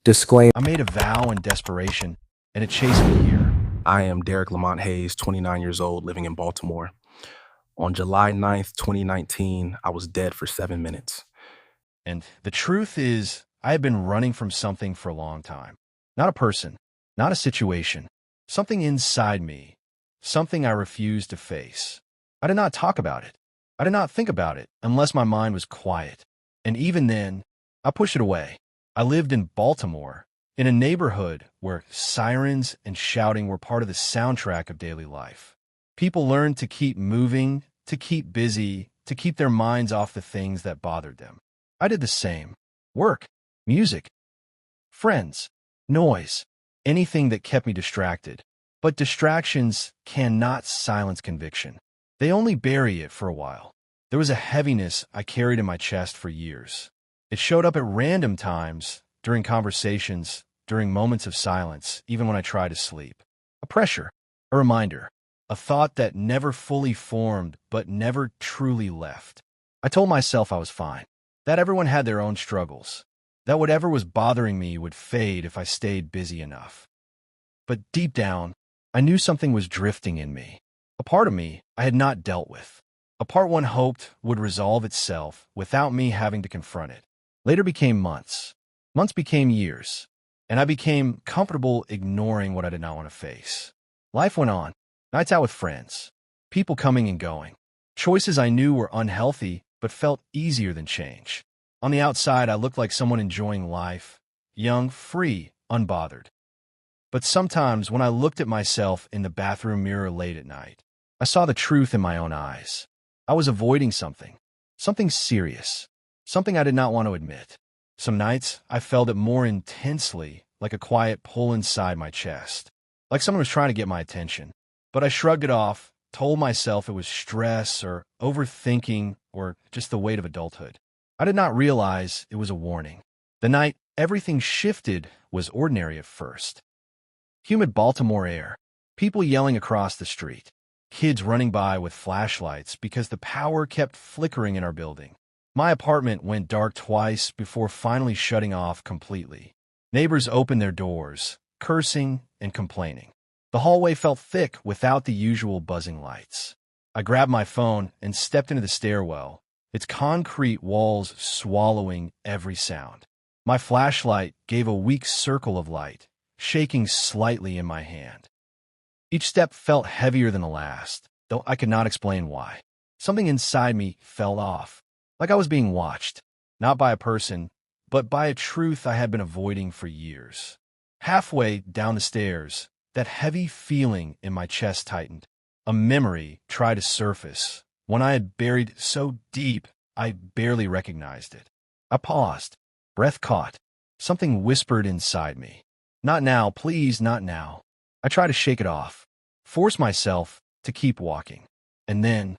Disclaimer. I made a vow in desperation, and it chased me here. I am Derrick Lamont Hayes, 29 years old, living in Baltimore. On July 9th, 2019, I was dead for 7 minutes. And the truth is, I had been running from something for a long time. Not a person, not a situation, something inside me, something I refused to face. I did not talk about it. I did not think about it unless my mind was quiet. And even then, I pushed it away. I lived in Baltimore, in a neighborhood where sirens and shouting were part of the soundtrack of daily life. People learned to keep moving, to keep busy, to keep their minds off the things that bothered them. I did the same. Work, music, friends, noise, anything that kept me distracted. But distractions cannot silence conviction. They only bury it for a while. There was a heaviness I carried in my chest for years. It showed up at random times, during conversations, during moments of silence, even when I tried to sleep. A pressure, a reminder, a thought that never fully formed but never truly left. I told myself I was fine, that everyone had their own struggles, that whatever was bothering me would fade if I stayed busy enough. But deep down, I knew something was drifting in me, a part of me I had not dealt with, a part one hoped would resolve itself without me having to confront it. Later became months. Months became years, and I became comfortable ignoring what I did not want to face. Life went on, nights out with friends, people coming and going, choices I knew were unhealthy but felt easier than change. On the outside, I looked like someone enjoying life, young, free, unbothered. But sometimes when I looked at myself in the bathroom mirror late at night, I saw the truth in my own eyes. I was avoiding something serious, something I did not want to admit. Some nights, I felt it more intensely, like a quiet pull inside my chest, like someone was trying to get my attention. But I shrugged it off, told myself it was stress or overthinking or just the weight of adulthood. I did not realize it was a warning. The night everything shifted was ordinary at first. Humid Baltimore air, people yelling across the street, kids running by with flashlights because the power kept flickering in our building. My apartment went dark twice before finally shutting off completely. Neighbors opened their doors, cursing and complaining. The hallway felt thick without the usual buzzing lights. I grabbed my phone and stepped into the stairwell, its concrete walls swallowing every sound. My flashlight gave a weak circle of light, shaking slightly in my hand. Each step felt heavier than the last, though I could not explain why. Something inside me fell off, like I was being watched, not by a person, but by a truth I had been avoiding for years. Halfway down the stairs, that heavy feeling in my chest tightened. A memory tried to surface, one I had buried so deep I barely recognized it. I paused, breath caught. Something whispered inside me. Not now, please, not now. I tried to shake it off, force myself to keep walking. And then,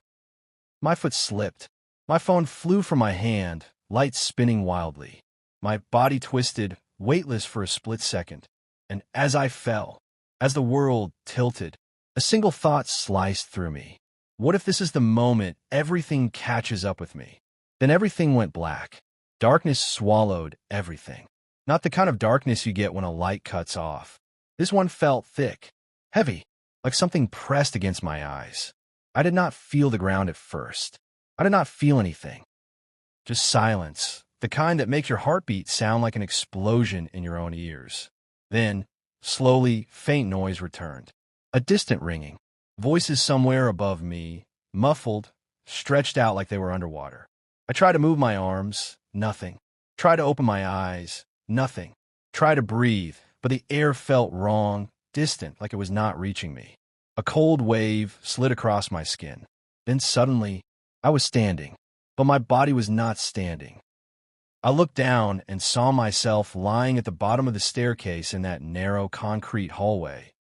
my foot slipped. My phone flew from my hand, lights spinning wildly. My body twisted, weightless for a split second. And as I fell, as the world tilted, a single thought sliced through me. What if this is the moment everything catches up with me? Then everything went black. Darkness swallowed everything. Not the kind of darkness you get when a light cuts off. This one felt thick, heavy, like something pressed against my eyes. I did not feel the ground at first. I did not feel anything. Just silence, the kind that makes your heartbeat sound like an explosion in your own ears. Then, slowly, faint noise returned. A distant ringing. Voices somewhere above me, muffled, stretched out like they were underwater. I tried to move my arms, nothing. Tried to open my eyes, nothing. Tried to breathe, but the air felt wrong, distant, like it was not reaching me. A cold wave slid across my skin. Then suddenly, I was standing, but my body was not standing. I looked down and saw myself lying at the bottom of the staircase in that narrow concrete hallway.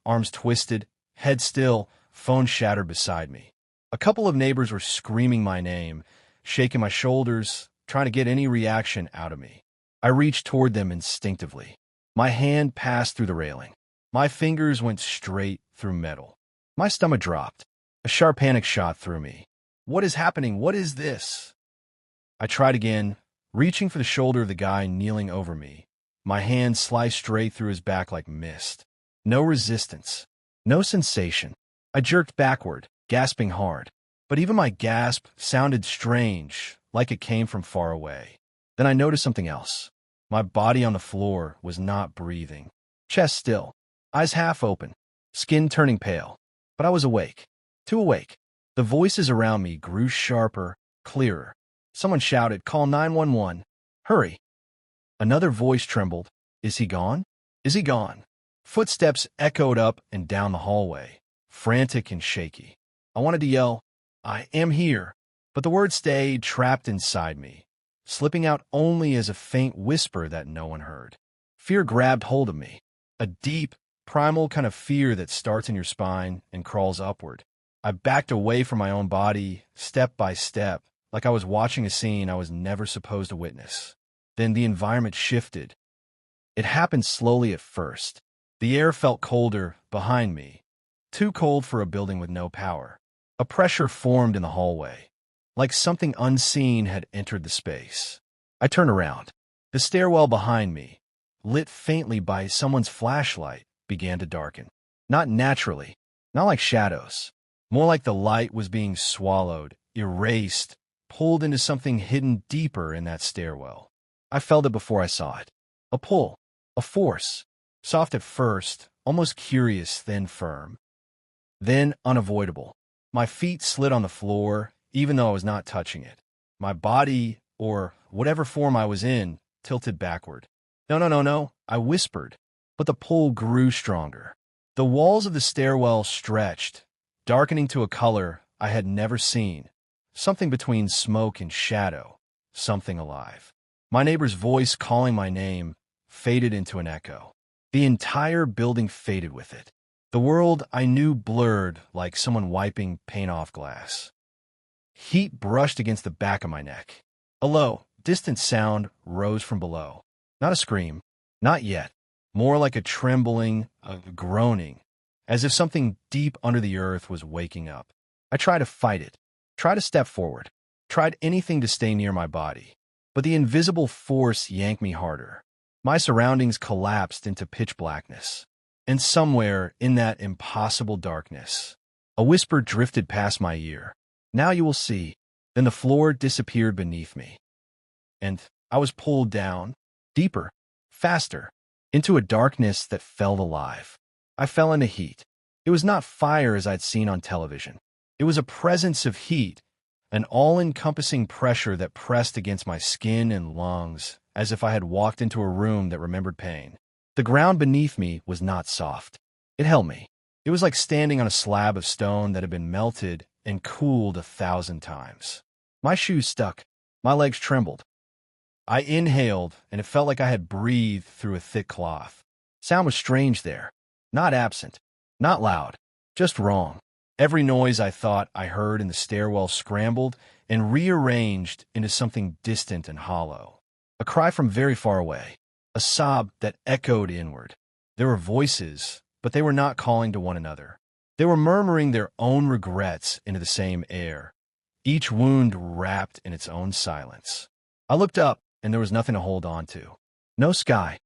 Arms twisted, head still, phone shattered beside me. A couple of neighbors were screaming my name, shaking my shoulders, trying to get any reaction out of me. I reached toward them instinctively. My hand passed through the railing. My fingers went straight through metal. My stomach dropped. A sharp panic shot through me. What is happening? What is this? I tried again, reaching for the shoulder of the guy kneeling over me, My hand sliced straight through his back like mist. No resistance. No sensation. I jerked backward, gasping hard. But even my gasp sounded strange, like it came from far away. Then I noticed something else. My body on the floor was not breathing. Chest still. Eyes half open. Skin turning pale. But I was awake. Too awake. The voices around me grew sharper, clearer. Someone shouted, "Call 911. Hurry." Another voice trembled. "Is he gone? Is he gone?" Footsteps echoed up and down the hallway, frantic and shaky. I wanted to yell, "I am here," but the words stayed trapped inside me, slipping out only as a faint whisper that no one heard. Fear grabbed hold of me, a deep, primal kind of fear that starts in your spine and crawls upward. I backed away from my own body, step by step, like I was watching a scene I was never supposed to witness. Then the environment shifted. It happened slowly at first. The air felt colder behind me, too cold for a building with no power. A pressure formed in the hallway, like something unseen had entered the space. I turned around. The stairwell behind me, lit faintly by someone's flashlight, began to darken. Not naturally, not like shadows. More like the light was being swallowed, erased, pulled into something hidden deeper in that stairwell. I felt it before I saw it. A pull, a force, soft at first, almost curious, then firm. Then unavoidable. My feet slid on the floor, even though I was not touching it. My body, or whatever form I was in, tilted backward. "No, no, no, no," I whispered, but the pull grew stronger. The walls of the stairwell stretched, darkening to a color I had never seen, something between smoke and shadow, something alive. My neighbor's voice calling my name faded into an echo. The entire building faded with it. The world I knew blurred like someone wiping paint off glass. Heat brushed against the back of my neck. A low, distant sound rose from below. Not a scream, not yet. More like a trembling, a groaning, as if something deep under the earth was waking up. I tried to fight it, tried to step forward, tried anything to stay near my body. But the invisible force yanked me harder. My surroundings collapsed into pitch blackness. And somewhere in that impossible darkness, a whisper drifted past my ear. "Now you will see." Then the floor disappeared beneath me. And I was pulled down, deeper, faster, into a darkness that felt alive. I fell into heat. It was not fire as I'd seen on television. It was a presence of heat, an all-encompassing pressure that pressed against my skin and lungs, as if I had walked into a room that remembered pain. The ground beneath me was not soft. It held me. It was like standing on a slab of stone that had been melted and cooled 1,000 times. My shoes stuck. My legs trembled. I inhaled, and it felt like I had breathed through a thick cloth. Sound was strange there. Not absent. Not loud. Just wrong. Every noise I thought I heard in the stairwell scrambled and rearranged into something distant and hollow. A cry from very far away. A sob that echoed inward. There were voices, but they were not calling to one another. They were murmuring their own regrets into the same air, each wound wrapped in its own silence. I looked up, and there was nothing to hold on to. No sky.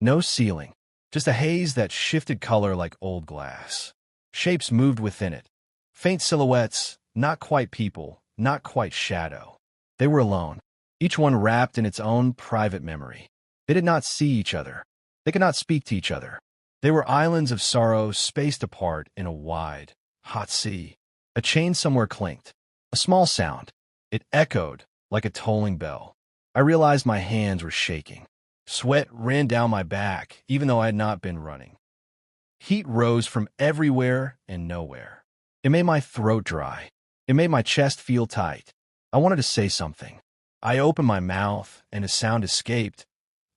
No ceiling. Just a haze that shifted color like old glass. Shapes moved within it. Faint silhouettes, not quite people, not quite shadow. They were alone, each one wrapped in its own private memory. They did not see each other. They could not speak to each other. They were islands of sorrow spaced apart in a wide, hot sea. A chain somewhere clinked. A small sound. It echoed like a tolling bell. I realized my hands were shaking. Sweat ran down my back, even though I had not been running. Heat rose from everywhere and nowhere. It made my throat dry. It made my chest feel tight. I wanted to say something. I opened my mouth, and a sound escaped,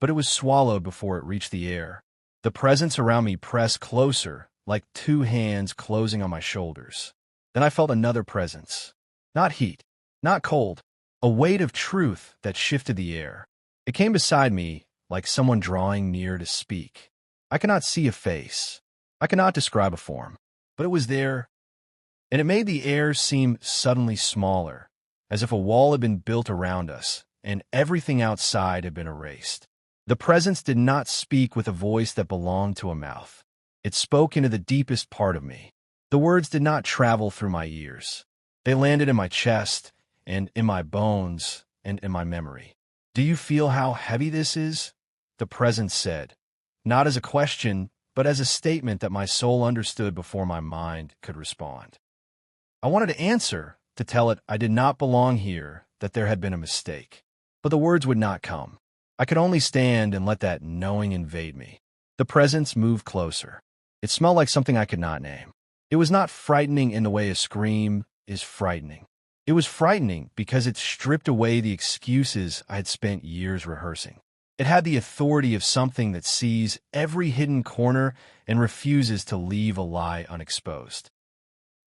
but it was swallowed before it reached the air. The presence around me pressed closer, like two hands closing on my shoulders. Then I felt another presence. Not heat, not cold, a weight of truth that shifted the air. It came beside me like someone drawing near to speak. I could not see a face. I could not describe a form, but it was there, and it made the air seem suddenly smaller, as if a wall had been built around us, and everything outside had been erased. The presence did not speak with a voice that belonged to a mouth. It spoke into the deepest part of me. The words did not travel through my ears. They landed in my chest, and in my bones, and in my memory. "Do you feel how heavy this is?" The presence said, not as a question, but as a statement that my soul understood before my mind could respond. I wanted to answer, to tell it I did not belong here, that there had been a mistake. But the words would not come. I could only stand and let that knowing invade me. The presence moved closer. It smelled like something I could not name. It was not frightening in the way a scream is frightening. It was frightening because it stripped away the excuses I had spent years rehearsing. It had the authority of something that sees every hidden corner and refuses to leave a lie unexposed.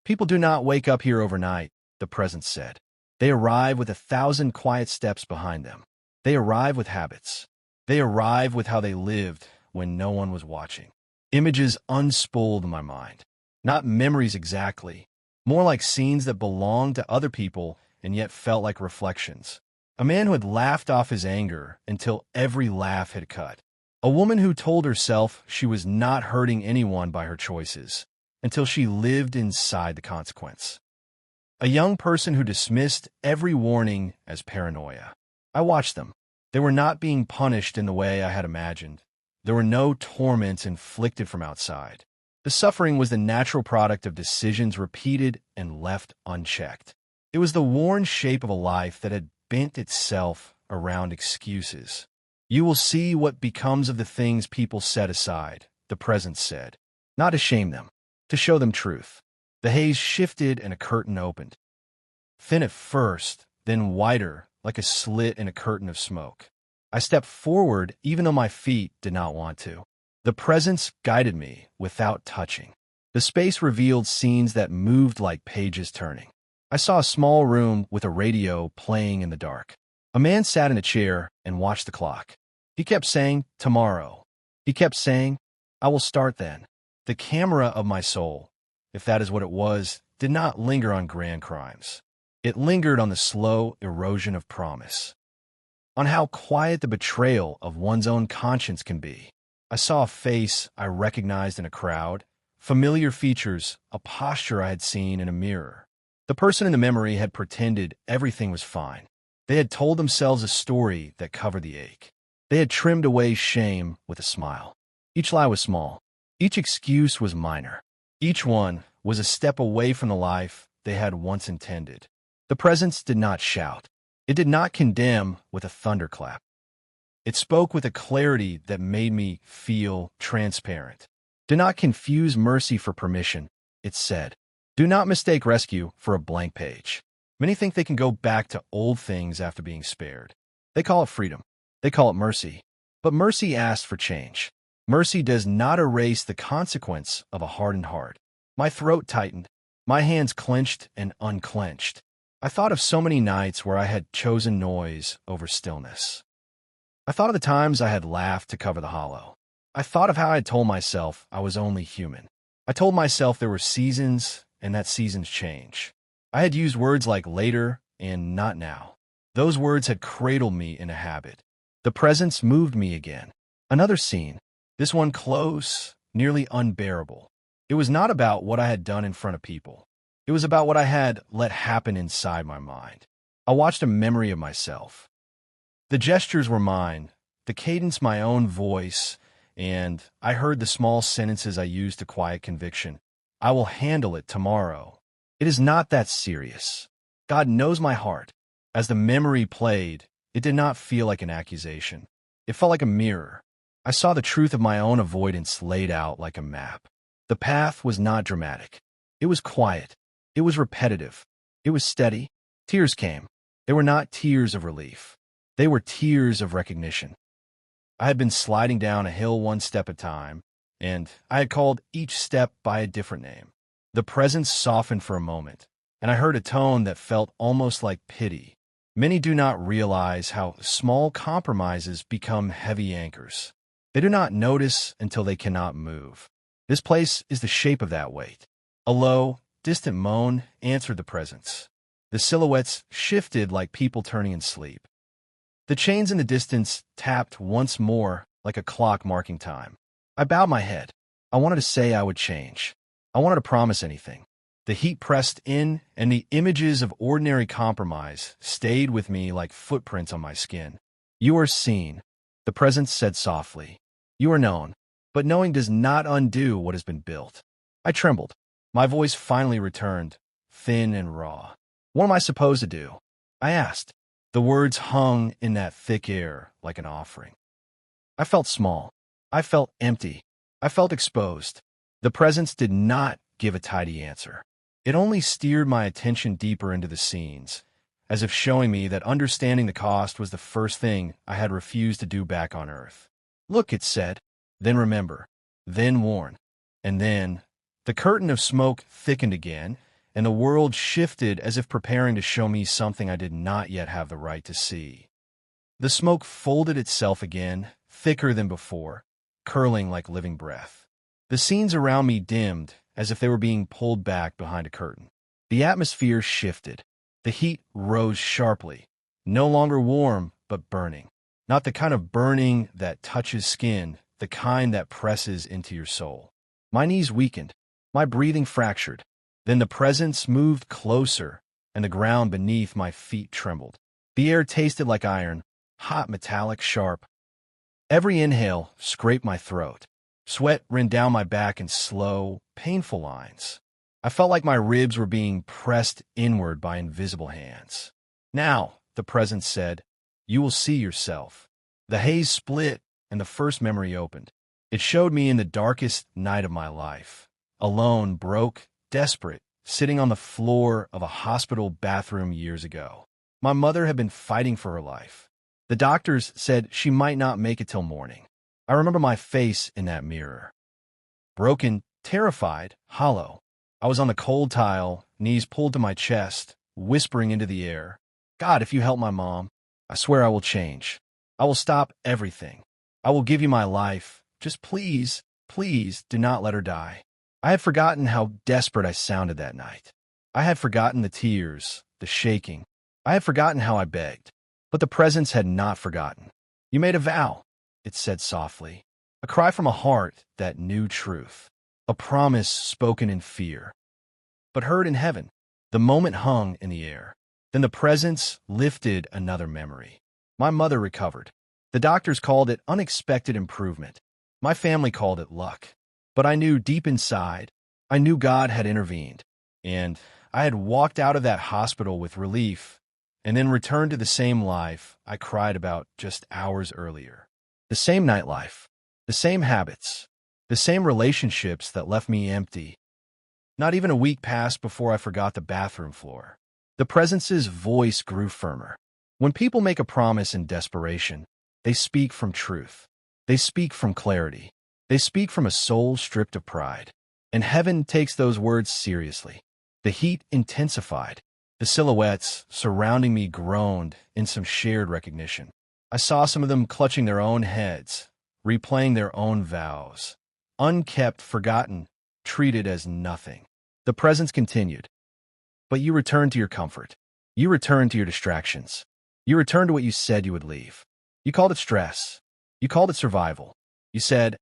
"People do not wake up here overnight," the presence said. "They arrive with 1,000 quiet steps behind them. They arrive with habits. They arrive with how they lived when no one was watching." Images unspooled my mind. Not memories exactly, more like scenes that belonged to other people and yet felt like reflections. A man who had laughed off his anger until every laugh had cut. A woman who told herself she was not hurting anyone by her choices until she lived inside the consequence. A young person who dismissed every warning as paranoia. I watched them. They were not being punished in the way I had imagined. There were no torments inflicted from outside. The suffering was the natural product of decisions repeated and left unchecked. It was the worn shape of a life that had bent itself around excuses. "You will see what becomes of the things people set aside," the presence said, not to shame them, to show them truth. The haze shifted and a curtain opened. Thin at first, then wider, like a slit in a curtain of smoke. I stepped forward even though my feet did not want to. The presence guided me without touching. The space revealed scenes that moved like pages turning. I saw a small room with a radio playing in the dark. A man sat in a chair and watched the clock. He kept saying, "Tomorrow." He kept saying, "I will start then." The camera of my soul, if that is what it was, did not linger on grand crimes. It lingered on the slow erosion of promise, on how quiet the betrayal of one's own conscience can be. I saw a face I recognized in a crowd, familiar features, a posture I had seen in a mirror. The person in the memory had pretended everything was fine. They had told themselves a story that covered the ache. They had trimmed away shame with a smile. Each lie was small. Each excuse was minor. Each one was a step away from the life they had once intended. The presence did not shout. It did not condemn with a thunderclap. It spoke with a clarity that made me feel transparent. "Do not confuse mercy for permission," it said. "Do not mistake rescue for a blank page." Many think they can go back to old things after being spared. They call it freedom. They call it mercy. But mercy asks for change. Mercy does not erase the consequence of a hardened heart. My throat tightened. My hands clenched and unclenched. I thought of so many nights where I had chosen noise over stillness. I thought of the times I had laughed to cover the hollow. I thought of how I had told myself I was only human. I told myself there were seasons and that seasons change. I had used words like later and not now. Those words had cradled me in a habit. The presence moved me again. Another scene, this one close, nearly unbearable. It was not about what I had done in front of people. It was about what I had let happen inside my mind. I watched a memory of myself. The gestures were mine, the cadence my own voice, and I heard the small sentences I used to quiet conviction. "I will handle it tomorrow." It is not that serious. God knows my heart. As the memory played, it did not feel like an accusation. It felt like a mirror. I saw the truth of my own avoidance laid out like a map. The path was not dramatic. It was quiet. It was repetitive. It was steady. Tears came. They were not tears of relief. They were tears of recognition. I had been sliding down a hill one step at a time, and I had called each step by a different name. The presence softened for a moment, and I heard a tone that felt almost like pity. Many do not realize how small compromises become heavy anchors. They do not notice until they cannot move. This place is the shape of that weight. A low, distant moan answered the presence. The silhouettes shifted like people turning in sleep. The chains in the distance tapped once more like a clock marking time. I bowed my head. I wanted to say I would change. I wanted to promise anything. The heat pressed in, and the images of ordinary compromise stayed with me like footprints on my skin. You are seen, the presence said softly. You are known, but knowing does not undo what has been built. I trembled. My voice finally returned, thin and raw. What am I supposed to do? I asked. The words hung in that thick air like an offering. I felt small. I felt empty. I felt exposed. The presence did not give a tidy answer. It only steered my attention deeper into the scenes, as if showing me that understanding the cost was the first thing I had refused to do back on Earth. Look, it said, then remember, then warn, and then the curtain of smoke thickened again, and the world shifted as if preparing to show me something I did not yet have the right to see. The smoke folded itself again, thicker than before, curling like living breath. The scenes around me dimmed, as if they were being pulled back behind a curtain. The atmosphere shifted. The heat rose sharply, no longer warm, but burning. Not the kind of burning that touches skin, the kind that presses into your soul. My knees weakened, my breathing fractured. Then the presence moved closer, and the ground beneath my feet trembled. The air tasted like iron, hot, metallic, sharp. Every inhale scraped my throat. Sweat ran down my back in slow, painful lines. I felt like my ribs were being pressed inward by invisible hands. Now, the presence said, you will see yourself. The haze split, and the first memory opened. It showed me in the darkest night of my life. Alone, broke, desperate, sitting on the floor of a hospital bathroom years ago. My mother had been fighting for her life. The doctors said she might not make it till morning. I remember my face in that mirror. Broken, terrified, hollow. I was on the cold tile, knees pulled to my chest, whispering into the air, God, if you help my mom, I swear I will change. I will stop everything. I will give you my life. Just please, please do not let her die. I had forgotten how desperate I sounded that night. I had forgotten the tears, the shaking. I had forgotten how I begged. But the presence had not forgotten. You made a vow, it said softly. A cry from a heart that knew truth. A promise spoken in fear, but heard in heaven. The moment hung in the air. Then the presence lifted another memory. My mother recovered. The doctors called it unexpected improvement. My family called it luck. But I knew deep inside, I knew God had intervened. And I had walked out of that hospital with relief and then returned to the same life I cried about just hours earlier. The same nightlife, the same habits, the same relationships that left me empty. Not even a week passed before I forgot the bathroom floor. The presence's voice grew firmer. When people make a promise in desperation, they speak from truth. They speak from clarity. They speak from a soul stripped of pride. And heaven takes those words seriously. The heat intensified. The silhouettes surrounding me groaned in some shared recognition. I saw some of them clutching their own heads, replaying their own vows. Unkept, forgotten, treated as nothing. The presence continued. But you returned to your comfort. You returned to your distractions. You returned to what you said you would leave. You called it stress. You called it survival. You said,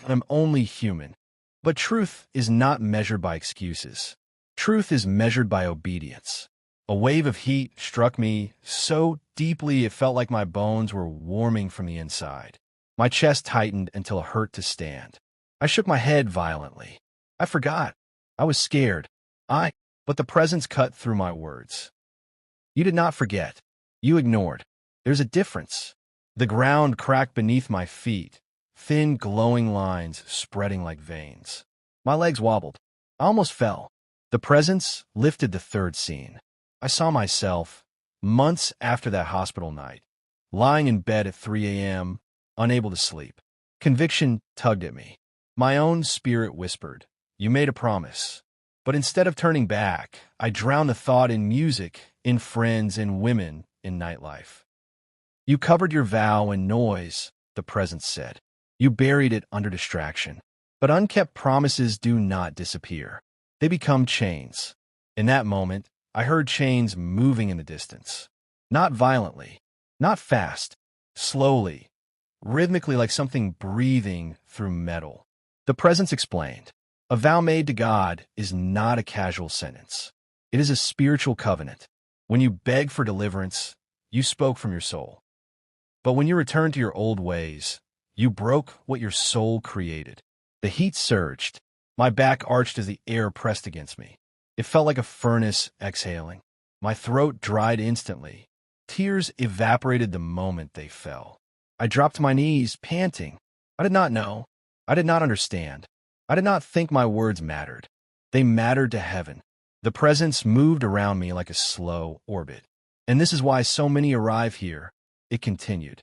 I'm only human. But truth is not measured by excuses. Truth is measured by obedience. A wave of heat struck me so deeply it felt like my bones were warming from the inside. My chest tightened until it hurt to stand. I shook my head violently. I forgot. I was scared. But the presence cut through my words. You did not forget. You ignored. There's a difference. The ground cracked beneath my feet, thin glowing lines spreading like veins. My legs wobbled. I almost fell. The presence lifted the third scene. I saw myself, months after that hospital night, lying in bed at 3 a.m., unable to sleep. Conviction tugged at me. My own spirit whispered, you made a promise. But instead of turning back, I drowned the thought in music, in friends, in women, in nightlife. You covered your vow in noise, the presence said. You buried it under distraction. But unkept promises do not disappear. They become chains. In that moment, I heard chains moving in the distance. Not violently, Not fast, slowly, rhythmically like something breathing through metal. The presence explained, a vow made to God is not a casual sentence. It is a spiritual covenant. When you beg for deliverance, you spoke from your soul. But when you returned to your old ways, you broke what your soul created. The heat surged. My back arched as the air pressed against me. It felt like a furnace exhaling. My throat dried instantly. Tears evaporated the moment they fell. I dropped to my knees, panting. I did not know. I did not understand. I did not think my words mattered. They mattered to heaven. The presence moved around me like a slow orbit. And this is why so many arrive here. It continued.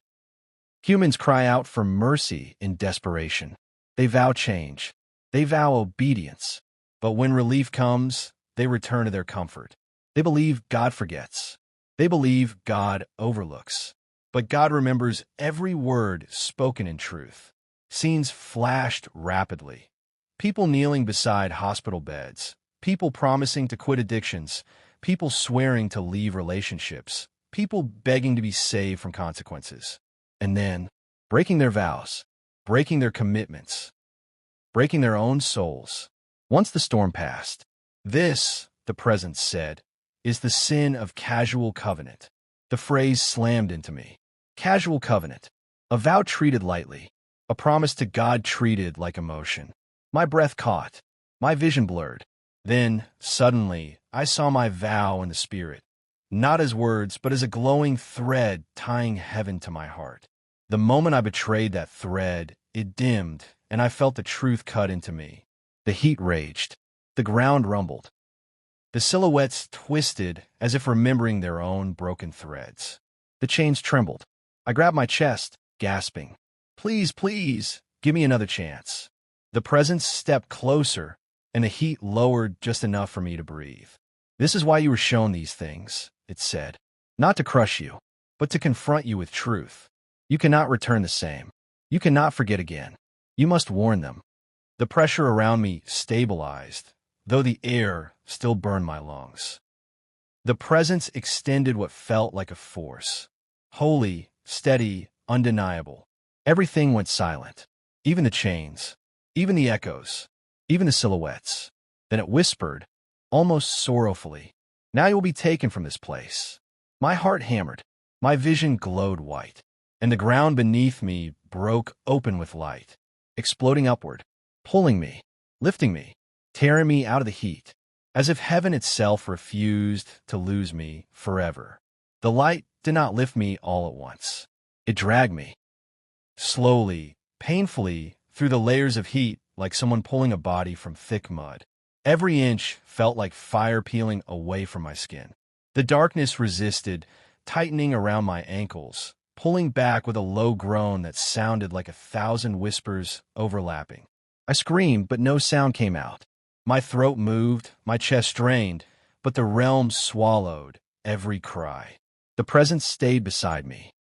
Humans cry out for mercy in desperation. They vow change. They vow obedience. But when relief comes, they return to their comfort. They believe God forgets. They believe God overlooks. But God remembers every word spoken in truth. Scenes flashed rapidly. People kneeling beside hospital beds. People promising to quit addictions. People swearing to leave relationships. People begging to be saved from consequences. And then, breaking their vows, breaking their commitments, breaking their own souls. Once the storm passed, this, the presence said, is the sin of casual covenant. The phrase slammed into me. Casual covenant. A vow treated lightly. A promise to God treated like emotion. My breath caught. My vision blurred. Then, suddenly, I saw my vow in the spirit. Not as words, but as a glowing thread tying heaven to my heart. The moment I betrayed that thread, it dimmed, and I felt the truth cut into me. The heat raged. The ground rumbled. The silhouettes twisted as if remembering their own broken threads. The chains trembled. I grabbed my chest, gasping. Please, please, give me another chance. The presence stepped closer, and the heat lowered just enough for me to breathe. This is why you were shown these things, it said. Not to crush you, but to confront you with truth. You cannot return the same. You cannot forget again. You must warn them. The pressure around me stabilized, though the air still burned my lungs. The presence extended what felt like a force. Holy, steady, undeniable. Everything went silent. Even the chains. Even the echoes. Even the silhouettes. Then it whispered, almost sorrowfully, now you will be taken from this place. My heart hammered. My vision glowed white. And the ground beneath me broke open with light, exploding upward, pulling me, lifting me, tearing me out of the heat, as if heaven itself refused to lose me forever. The light did not lift me all at once. It dragged me, slowly, painfully, through the layers of heat like someone pulling a body from thick mud. Every inch felt like fire peeling away from my skin. The darkness resisted, tightening around my ankles, pulling back with a low groan that sounded like 1,000 whispers overlapping. I screamed, but no sound came out. My throat moved, my chest strained, but the realm swallowed every cry. The presence stayed beside me,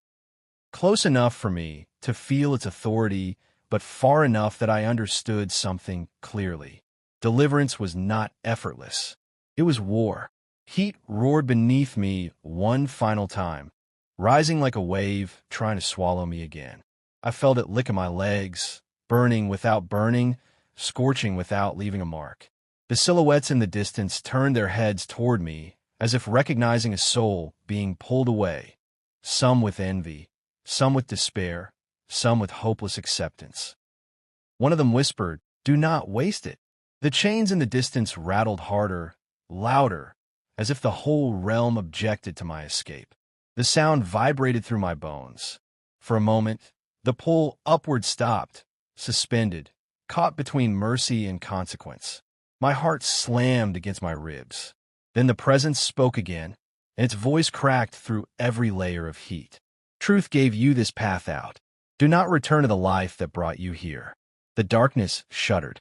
close enough for me to feel its authority, but far enough that I understood something clearly. Deliverance was not effortless. It was war. Heat roared beneath me one final time, rising like a wave, trying to swallow me again. I felt it lick at my legs, burning without burning, scorching without leaving a mark. The silhouettes in the distance turned their heads toward me, as if recognizing a soul being pulled away, some with envy, some with despair, some with hopeless acceptance. One of them whispered, "Do not waste it." The chains in the distance rattled harder, louder, as if the whole realm objected to my escape. The sound vibrated through my bones. For a moment, the pull upward stopped, suspended, caught between mercy and consequence. My heart slammed against my ribs. Then the presence spoke again, and its voice cracked through every layer of heat. Truth gave you this path out. Do not return to the life that brought you here. The darkness shuddered.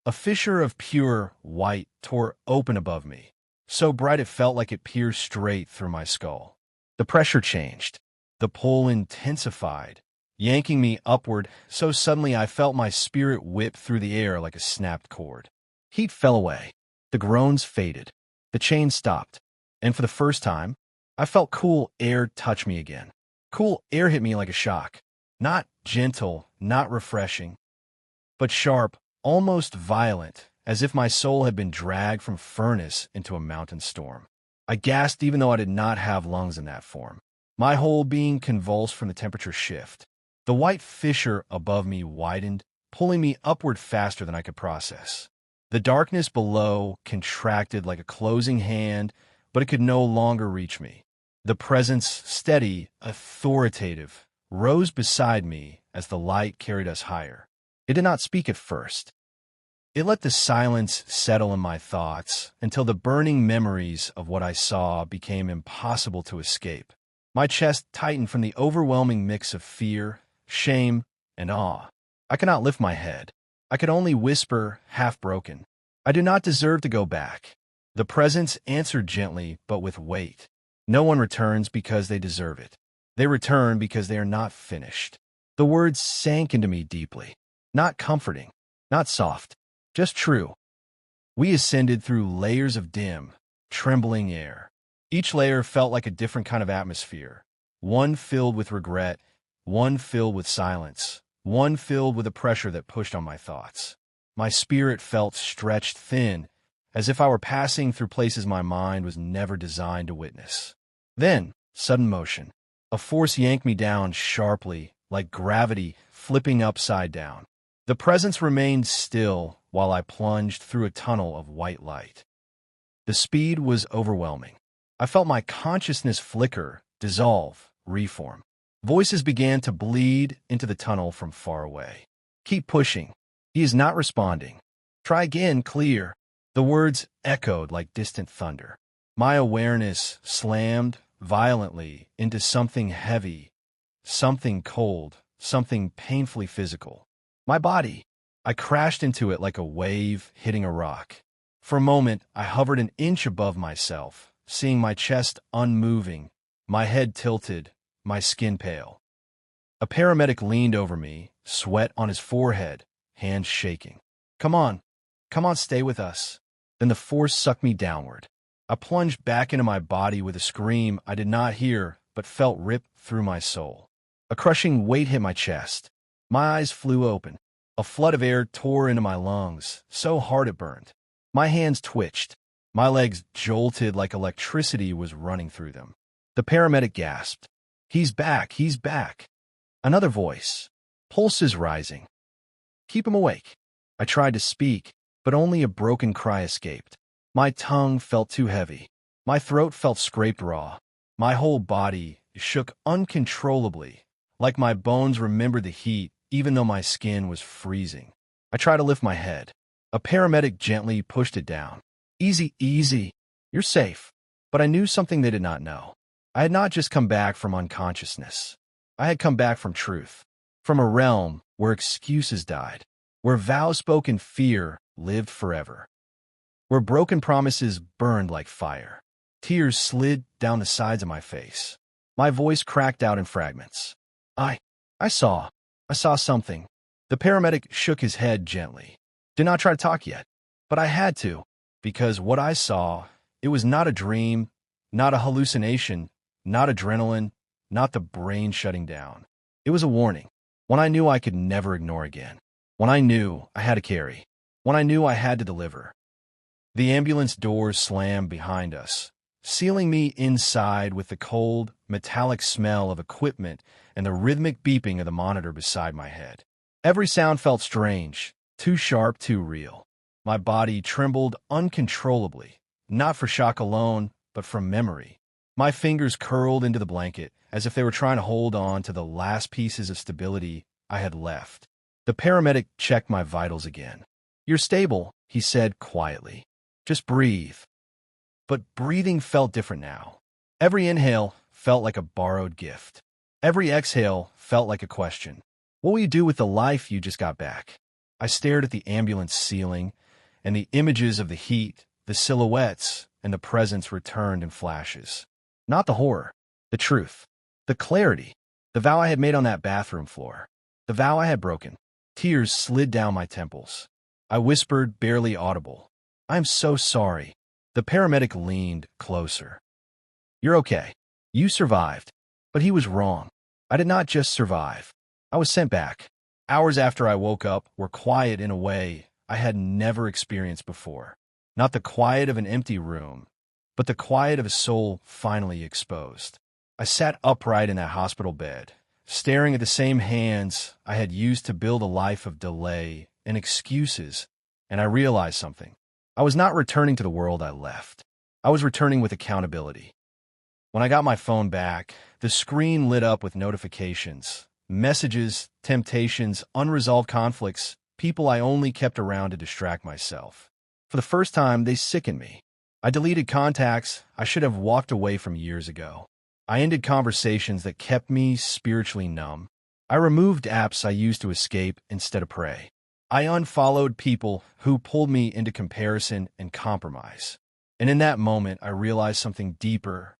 A fissure of pure white tore open above me, so bright it felt like it pierced straight through my skull. The pressure changed. The pull intensified, yanking me upward so suddenly I felt my spirit whip through the air like a snapped cord. Heat fell away. The groans faded. The chain stopped. And for the first time, I felt cool air touch me again. Cool air hit me like a shock. Not gentle, not refreshing, but sharp, almost violent, as if my soul had been dragged from furnace into a mountain storm. I gasped even though I did not have lungs in that form. My whole being convulsed from the temperature shift. The white fissure above me widened, pulling me upward faster than I could process. The darkness below contracted like a closing hand, but it could no longer reach me. The presence, steady, authoritative, rose beside me as the light carried us higher. It did not speak at first. It let the silence settle in my thoughts until the burning memories of what I saw became impossible to escape. My chest tightened from the overwhelming mix of fear, shame, and awe. I could not lift my head. I could only whisper, half broken, "I do not deserve to go back." The presence answered gently, but with weight. No one returns because they deserve it. They return because they are not finished. The words sank into me deeply. Not comforting, not soft, just true. We ascended through layers of dim, trembling air. Each layer felt like a different kind of atmosphere. One filled with regret, one filled with silence, one filled with a pressure that pushed on my thoughts. My spirit felt stretched thin, as if I were passing through places my mind was never designed to witness. Then, sudden motion. A force yanked me down sharply, like gravity flipping upside down. The presence remained still while I plunged through a tunnel of white light. The speed was overwhelming. I felt my consciousness flicker, dissolve, reform. Voices began to bleed into the tunnel from far away. "Keep pushing. He is not responding. Try again, clear." The words echoed like distant thunder. My awareness slammed violently into something heavy, something cold, something painfully physical. My body. I crashed into it like a wave hitting a rock. For a moment, I hovered an inch above myself, seeing my chest unmoving, my head tilted, my skin pale. A paramedic leaned over me, sweat on his forehead, hands shaking. Come on, stay with us." Then the force sucked me downward. I plunged back into my body with a scream I did not hear but felt rip through my soul. A crushing weight hit my chest. My eyes flew open. A flood of air tore into my lungs, so hard it burned. My hands twitched. My legs jolted like electricity was running through them. The paramedic gasped. He's back. Another voice. Pulses rising. "Keep him awake." I tried to speak, but only a broken cry escaped. My tongue felt too heavy. My throat felt scraped raw. My whole body shook uncontrollably, like my bones remembered the heat even though my skin was freezing. I tried to lift my head. A paramedic gently pushed it down. Easy. You're safe." But I knew something they did not know. I had not just come back from unconsciousness. I had come back from truth, from a realm where excuses died, where vows spoken fear lived forever, where broken promises burned like fire. Tears slid down the sides of my face. My voice cracked out in fragments. I saw something." The paramedic shook his head gently. "Do not try to talk yet." But I had to, because what I saw, it was not a dream, not a hallucination, not adrenaline, not the brain shutting down. It was a warning, one I knew I could never ignore again, one I knew I had to carry, one I knew I had to deliver. The ambulance doors slammed behind us, sealing me inside with the cold, metallic smell of equipment and the rhythmic beeping of the monitor beside my head. Every sound felt strange, too sharp, too real. My body trembled uncontrollably, not for shock alone, but from memory. My fingers curled into the blanket, as if they were trying to hold on to the last pieces of stability I had left. The paramedic checked my vitals again. "You're stable," he said quietly. "Just breathe." But breathing felt different now. Every inhale felt like a borrowed gift. Every exhale felt like a question. "What will you do with the life you just got back?" I stared at the ambulance ceiling, and the images of the heat, the silhouettes, and the presence returned in flashes. Not the horror, the truth, the clarity, the vow I had made on that bathroom floor, the vow I had broken. Tears slid down my temples. I whispered, barely audible, "I'm so sorry." The paramedic leaned closer. "You're okay. You survived." But he was wrong. I did not just survive. I was sent back. Hours after I woke up were quiet in a way I had never experienced before. Not the quiet of an empty room, but the quiet of a soul finally exposed. I sat upright in that hospital bed, staring at the same hands I had used to build a life of delay and excuses, and I realized something. I was not returning to the world I left. I was returning with accountability. When I got my phone back, the screen lit up with notifications, messages, temptations, unresolved conflicts, people I only kept around to distract myself. For the first time, they sickened me. I deleted contacts I should have walked away from years ago. I ended conversations that kept me spiritually numb. I removed apps I used to escape instead of pray. I unfollowed people who pulled me into comparison and compromise. And in that moment, I realized something deeper.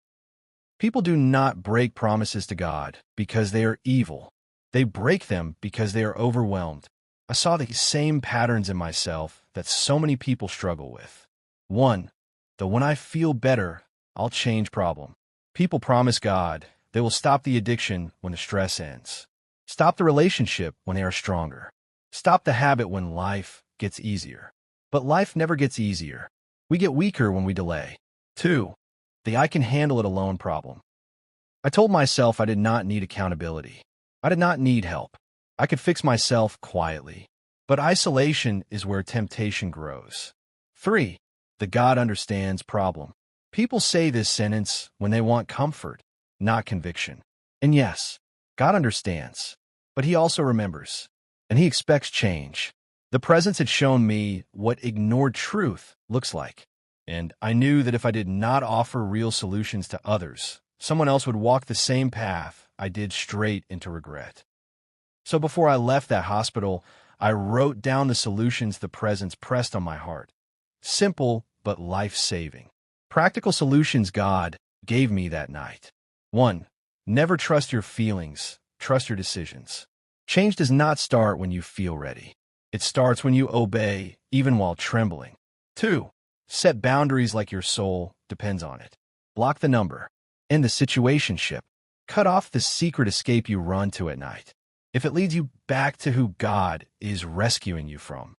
People do not break promises to God because they are evil. They break them because they are overwhelmed. I saw the same patterns in myself that so many people struggle with. 1. The when I feel better, I'll change problem. People promise God they will stop the addiction when the stress ends. Stop the relationship when they are stronger. Stop the habit when life gets easier. But life never gets easier. We get weaker when we delay. 2. The I can handle it alone problem. I told myself I did not need accountability. I did not need help. I could fix myself quietly. But isolation is where temptation grows. 3. The God understands problem. People say this sentence when they want comfort, not conviction. And yes, God understands, but He also remembers, and He expects change. The presence had shown me what ignored truth looks like, and I knew that if I did not offer real solutions to others, someone else would walk the same path I did straight into regret. So before I left that hospital, I wrote down the solutions the presence pressed on my heart. Simple, but life-saving. Practical solutions God gave me that night. 1. Never trust your feelings, trust your decisions. Change does not start when you feel ready. It starts when you obey, even while trembling. 2. Set boundaries like your soul depends on it. Block the number. End the situationship. Cut off the secret escape you run to at night. If it leads you back to who God is rescuing you from,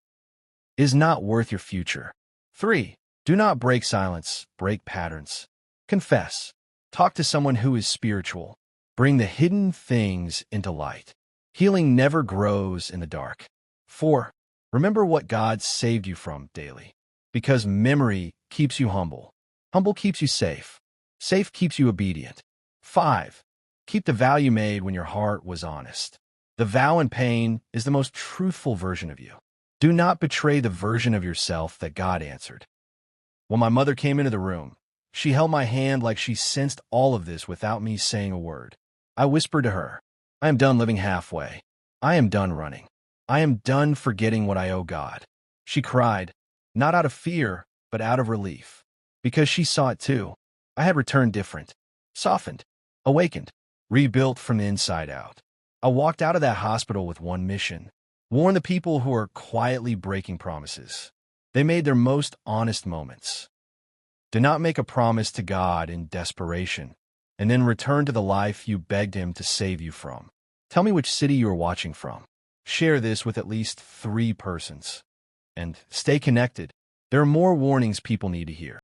it is not worth your future. 3. Do not break silence, break patterns. Confess. Talk to someone who is spiritual. Bring the hidden things into light. Healing never grows in the dark. 4. Remember what God saved you from daily. Because memory keeps you humble. Humble keeps you safe. Safe keeps you obedient. 5. Keep the vow you made when your heart was honest. The vow in pain is the most truthful version of you. Do not betray the version of yourself that God answered. When my mother came into the room, she held my hand like she sensed all of this without me saying a word. I whispered to her, I am done living halfway. I am done running. I am done forgetting what I owe God. She cried, not out of fear, but out of relief. Because she saw it too. I had returned different, softened, awakened, rebuilt from the inside out. I walked out of that hospital with one mission: warn the people who are quietly breaking promises. They made their most honest moments. Do not make a promise to God in desperation, and then return to the life you begged Him to save you from. Tell me which city you are watching from. Share this with at least 3 persons. And stay connected. There are more warnings people need to hear.